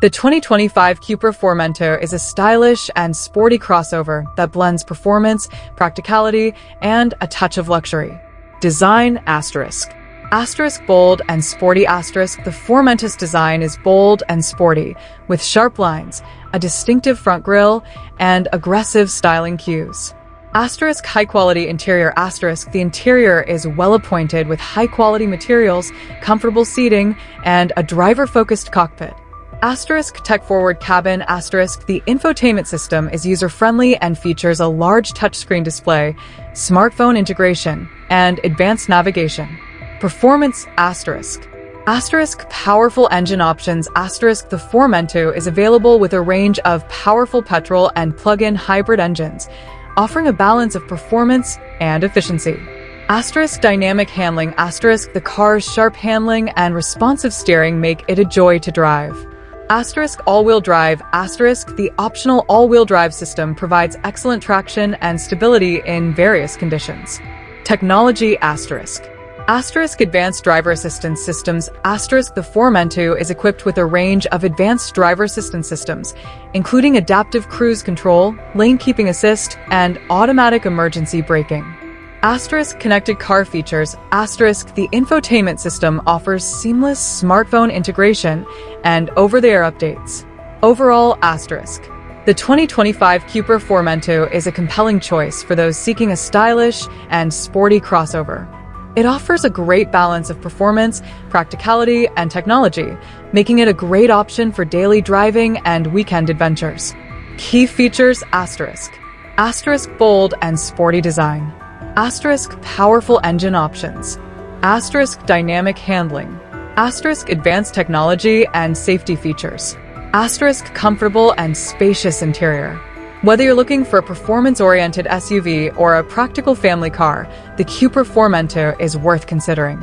The 2025 Cupra Formentor is a stylish and sporty crossover that blends performance, practicality, and a touch of luxury. Design asterisk. Asterisk bold and sporty asterisk. The Formentor's design is bold and sporty, with sharp lines, a distinctive front grille, and aggressive styling cues. Asterisk high-quality interior asterisk. The interior is well-appointed with high-quality materials, comfortable seating, and a driver-focused cockpit. Asterisk tech-forward cabin asterisk. The infotainment system is user-friendly and features a large touchscreen display, smartphone integration, and advanced navigation. Performance asterisk. Asterisk powerful engine options asterisk. The Formentor is available with a range of powerful petrol and plug-in hybrid engines, offering a balance of performance and efficiency. Asterisk dynamic handling asterisk. The car's sharp handling and responsive steering make it a joy to drive. Asterisk all-wheel drive asterisk. The optional all-wheel drive system provides excellent traction and stability in various conditions. Technology asterisk. Asterisk advanced driver assistance systems asterisk. The Formentor is equipped with a range of advanced driver assistance systems, including adaptive cruise control, lane keeping assist, and automatic emergency braking. Asterisk connected car features asterisk. The infotainment system offers seamless smartphone integration and over-the-air updates. Overall asterisk. The 2025 Cupra Formentor is a compelling choice for those seeking a stylish and sporty crossover. It offers a great balance of performance, practicality, and technology, making it a great option for daily driving and weekend adventures. Key features asterisk. Asterisk bold and sporty design. Asterisk powerful engine options. Asterisk dynamic handling. Asterisk advanced technology and safety features. Asterisk comfortable and spacious interior. Whether you're looking for a performance-oriented SUV or a practical family car, the Cupra Formentor is worth considering.